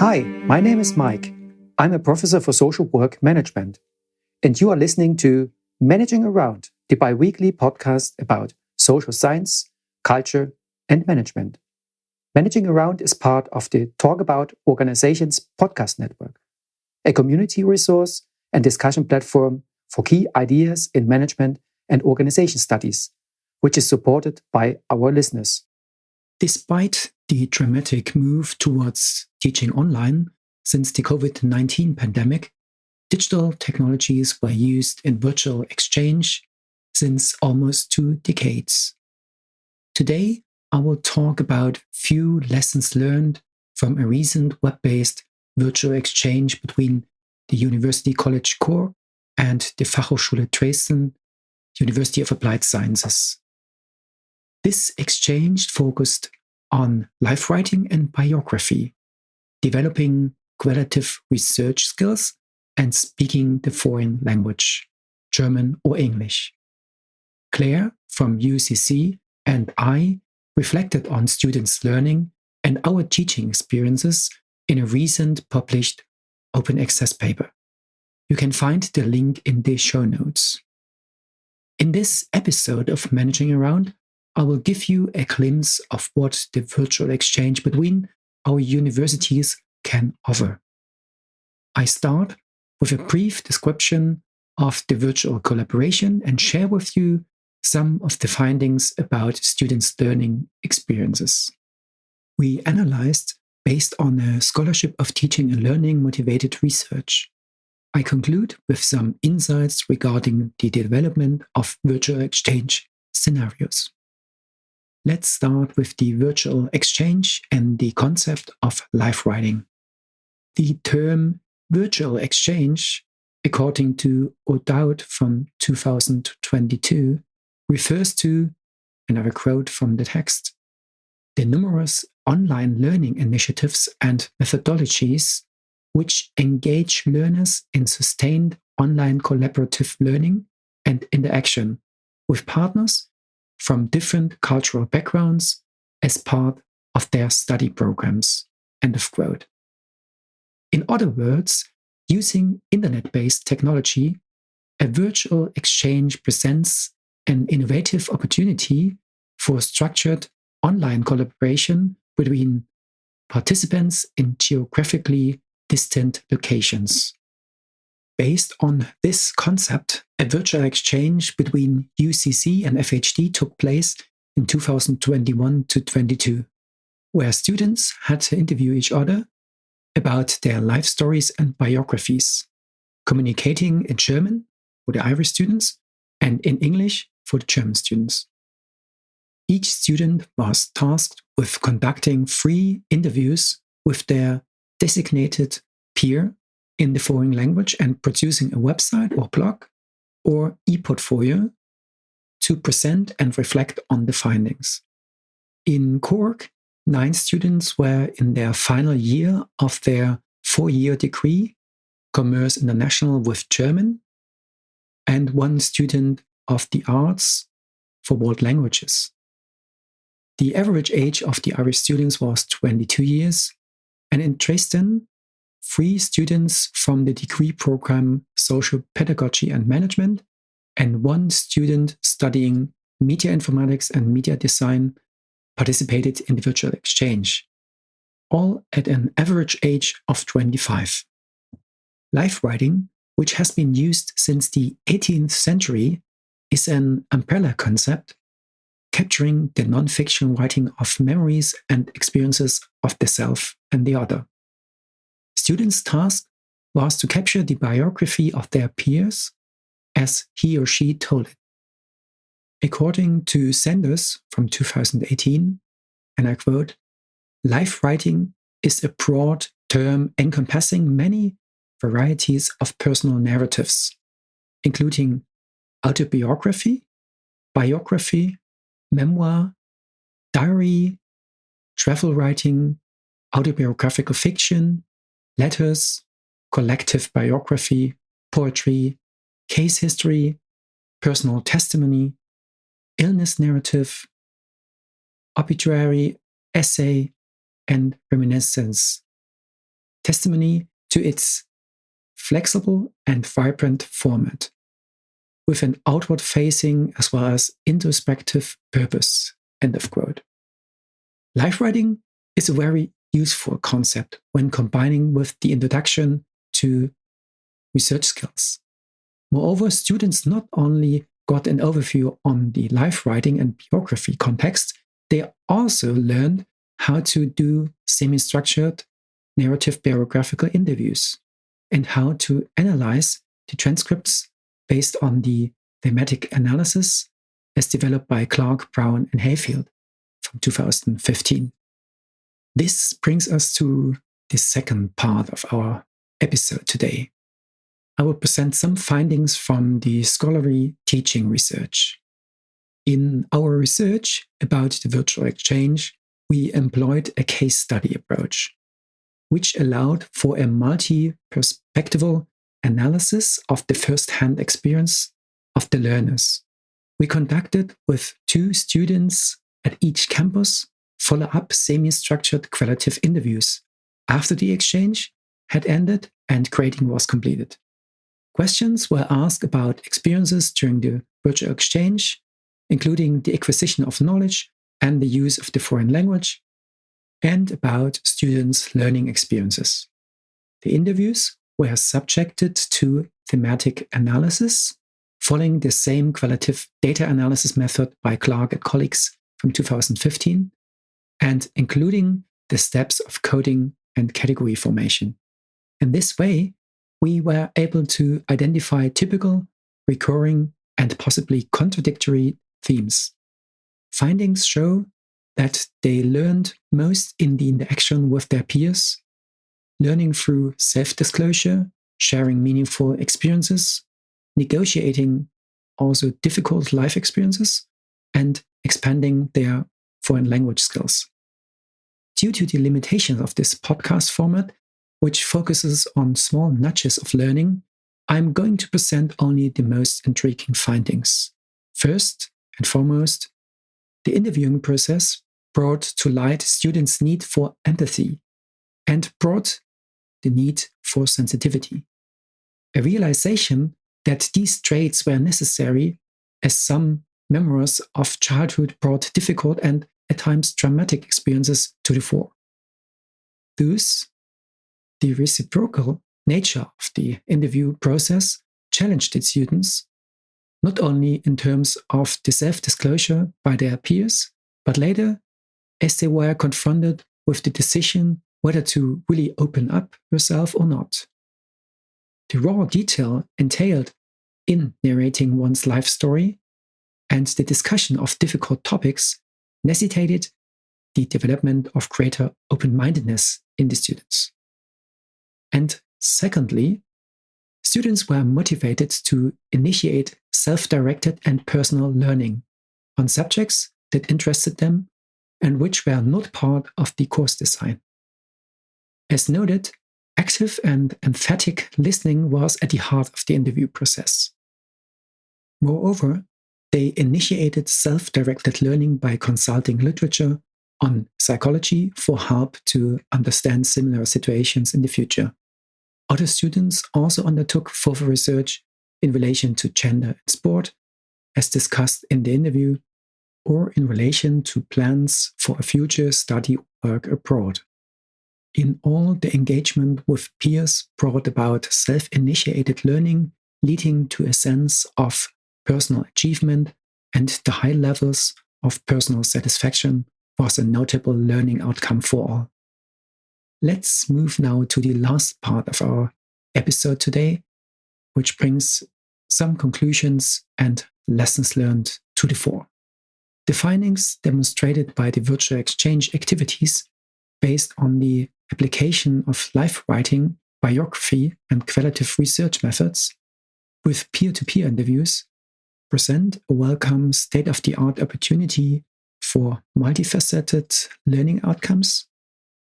Hi, my name is Mike. I'm a professor for social work management, and you are listening to Managing Around, the bi-weekly podcast about social science, culture, and management. Managing Around is part of the Talk About Organizations podcast network, a community resource and discussion platform for key ideas in management and organization studies, which is supported by our listeners. Despite the dramatic move towards teaching online since the COVID-19 pandemic, digital technologies were used in virtual exchange since almost 2 decades. Today, I will talk about few lessons learned from a recent web-based virtual exchange between the University College Cork and the Fachhochschule Dresden, University of Applied Sciences. This exchange focused on life writing and biography, developing qualitative research skills, and speaking the foreign language, German or English. Claire from UCC and I reflected on students' learning and our teaching experiences in a recent published open access paper. You can find the link in the show notes. In this episode of Managing Around, I will give you a glimpse of what the virtual exchange between our universities can offer. I start with a brief description of the virtual collaboration and share with you some of the findings about students' learning experiences. We analyzed based on a scholarship of teaching and learning motivated research. I conclude with some insights regarding the development of virtual exchange scenarios. Let's start with the virtual exchange and the concept of life writing. The term virtual exchange, according to O'Dowd from 2022, refers to, and I quote from the text, the numerous online learning initiatives and methodologies which engage learners in sustained online collaborative learning and interaction with partners from different cultural backgrounds as part of their study programs. End of quote. In other words, using internet-based technology, a virtual exchange presents an innovative opportunity for structured online collaboration between participants in geographically distant locations. Based on this concept, a virtual exchange between UCC and FHD took place in 2021 to 22, where students had to interview each other about their life stories and biographies, communicating in German for the Irish students and in English for the German students. Each student was tasked with conducting 3 interviews with their designated peer in the foreign language and producing a website or blog or e-portfolio to present and reflect on the findings. In Cork, 9 students were in their final year of their 4-year degree, Commerce International with German, and 1 student of the arts for world languages. The average age of the Irish students was 22 years, and in Dresden, 3 students from the degree program Social Pedagogy and Management and 1 student studying Media Informatics and Media Design participated in the virtual exchange, all at an average age of 25. Life writing, which has been used since the 18th century, is an umbrella concept capturing the non-fiction writing of memories and experiences of the self and the other. Students' task was to capture the biography of their peers as he or she told it. According to Sanders from 2018, and I quote, life writing is a broad term encompassing many varieties of personal narratives, including autobiography, biography, memoir, diary, travel writing, autobiographical fiction, letters, collective biography, poetry, case history, personal testimony, illness narrative, obituary, essay, and reminiscence. testimony to its flexible and vibrant format, with an outward-facing as well as introspective purpose. End of quote. Life writing is a very useful concept when combining with the introduction to research skills. Moreover, students not only got an overview on the life writing and biography context, they also learned how to do semi-structured narrative biographical interviews and how to analyze the transcripts based on the thematic analysis as developed by Clarke, Braun, and Hayfield from 2015. This brings us to the second part of our episode today. I will present some findings from the scholarly teaching research. In our research about the virtual exchange, we employed a case study approach, which allowed for a multi-perspectival analysis of the first-hand experience of the learners. We conducted with 2 students at each campus follow-up semi-structured qualitative interviews after the exchange had ended and grading was completed. Questions were asked about experiences during the virtual exchange, including the acquisition of knowledge and the use of the foreign language, and about students' learning experiences. The interviews were subjected to thematic analysis, following the same qualitative data analysis method by Clarke and colleagues from 2015, and including the steps of coding and category formation. In this way, we were able to identify typical, recurring, and possibly contradictory themes. Findings show that they learned most in the interaction with their peers, learning through self-disclosure, sharing meaningful experiences, negotiating also difficult life experiences, and expanding their foreign language skills. Due to the limitations of this podcast format, which focuses on small nudges of learning, I'm going to present only the most intriguing findings. First and foremost, the interviewing process brought to light students' need for empathy and brought the need for sensitivity. A realization that these traits were necessary as some memoirs of childhood brought difficult and at times traumatic experiences to the fore. Thus, the reciprocal nature of the interview process challenged its students, not only in terms of the self-disclosure by their peers, but later as they were confronted with the decision whether to really open up yourself or not. The raw detail entailed in narrating one's life story and the discussion of difficult topics necessitated the development of greater open-mindedness in the students. And secondly, students were motivated to initiate self-directed and personal learning on subjects that interested them and which were not part of the course design. As noted, active and emphatic listening was at the heart of the interview process. Moreover, they initiated self-directed learning by consulting literature on psychology for help to understand similar situations in the future. Other students also undertook further research in relation to gender and sport, as discussed in the interview, or in relation to plans for a future study work abroad. In all, the engagement with peers brought about self-initiated learning, leading to a sense of personal achievement, and the high levels of personal satisfaction was a notable learning outcome for all. Let's move now to the last part of our episode today, which brings some conclusions and lessons learned to the fore. The findings demonstrated by the virtual exchange activities based on the application of life writing, biography, and qualitative research methods with peer-to-peer interviews present a welcome state-of-the-art opportunity for multifaceted learning outcomes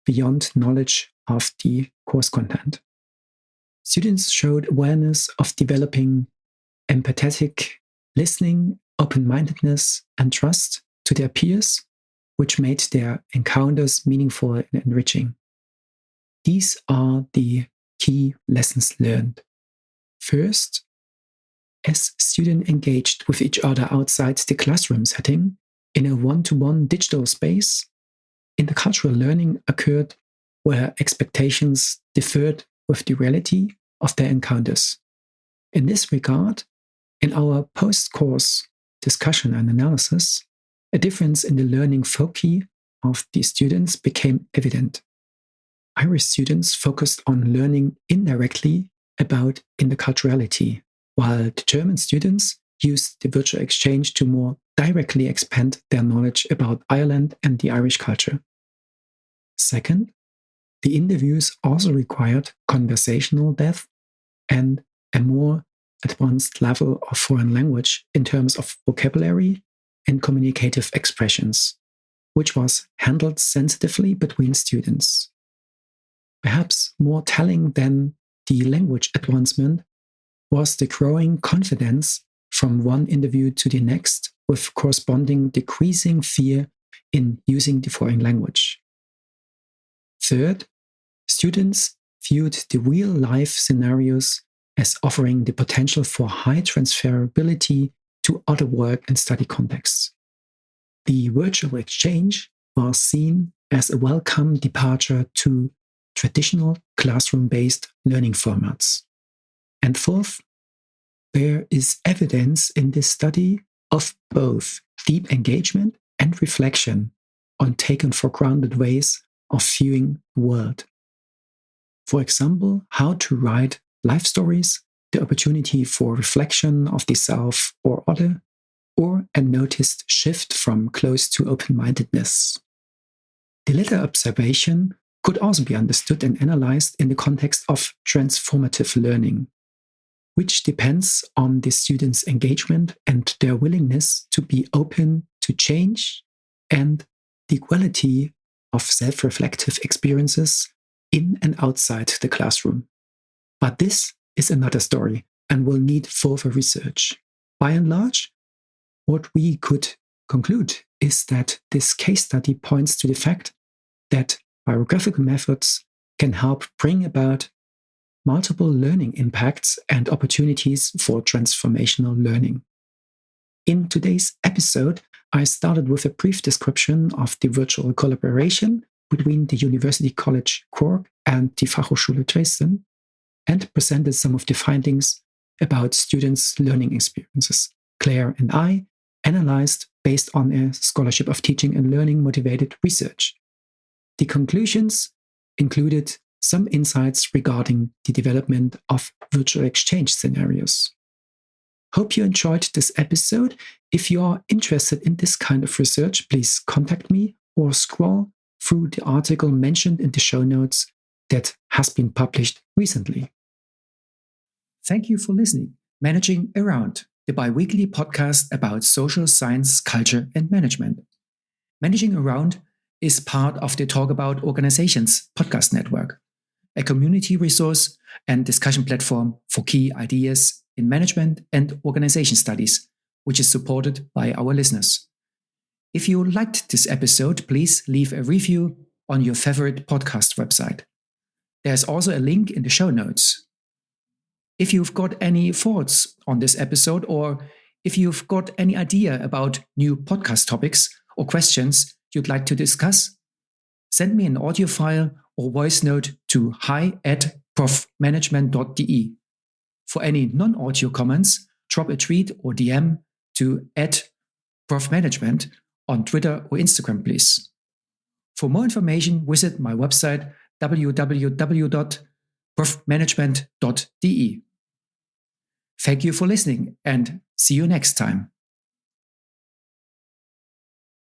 beyond knowledge of the course content. Students showed awareness of developing empathetic listening, open-mindedness, and trust to their peers, which made their encounters meaningful and enriching. these are the key lessons learned. First, as students engaged with each other outside the classroom setting in a one-to-one digital space, intercultural learning occurred where expectations differed with the reality of their encounters. In this regard, in our post-course discussion and analysis, a difference in the learning foci of the students became evident. Irish students focused on learning indirectly about interculturality, while the German students used the virtual exchange to more directly expand their knowledge about Ireland and the Irish culture. Second, the interviews also required conversational depth and a more advanced level of foreign language in terms of vocabulary and communicative expressions, which was handled sensitively between students. Perhaps more telling than the language advancement was the growing confidence from one interview to the next, with corresponding decreasing fear in using the foreign language. Third, students viewed the real-life scenarios as offering the potential for high transferability to other work and study contexts. The virtual exchange was seen as a welcome departure to traditional classroom-based learning formats. And fourth, there is evidence in this study of both deep engagement and reflection on taken for granted ways of viewing the world. For example, how to write life stories, the opportunity for reflection of the self or other, or a noticed shift from closed to open-mindedness. The latter observation could also be understood and analyzed in the context of transformative learning, which depends on the students' engagement and their willingness to be open to change and the quality of self-reflective experiences in and outside the classroom. But this is another story and will need further research. By and large, what we could conclude is that this case study points to the fact that biographical methods can help bring about multiple learning impacts and opportunities for transformational learning. In today's episode, I started with a brief description of the virtual collaboration between the University College Cork and the Fachhochschule Dresden, and presented some of the findings about students' learning experiences. Claire and I analyzed based on a scholarship of teaching and learning motivated research. The conclusions included some insights regarding the development of virtual exchange scenarios. Hope you enjoyed this episode. If you are interested in this kind of research, please contact me or scroll through the article mentioned in the show notes that has been published recently. Thank you for listening. Managing Around, the bi-weekly podcast about social science, culture, and management. Managing Around is part of the Talk About Organizations podcast network, a community resource and discussion platform for key ideas in management and organization studies, which is supported by our listeners. If you liked this episode, please leave a review on your favorite podcast website. There's also a link in the show notes. If you've got any thoughts on this episode, or if you've got any idea about new podcast topics or questions you'd like to discuss, send me an audio file or voice note to hi@profmanagement.de. For any non-audio comments, drop a tweet or DM to @profmanagement on Twitter or Instagram, please. For more information, visit my website www.profmanagement.de. Thank you for listening and see you next time.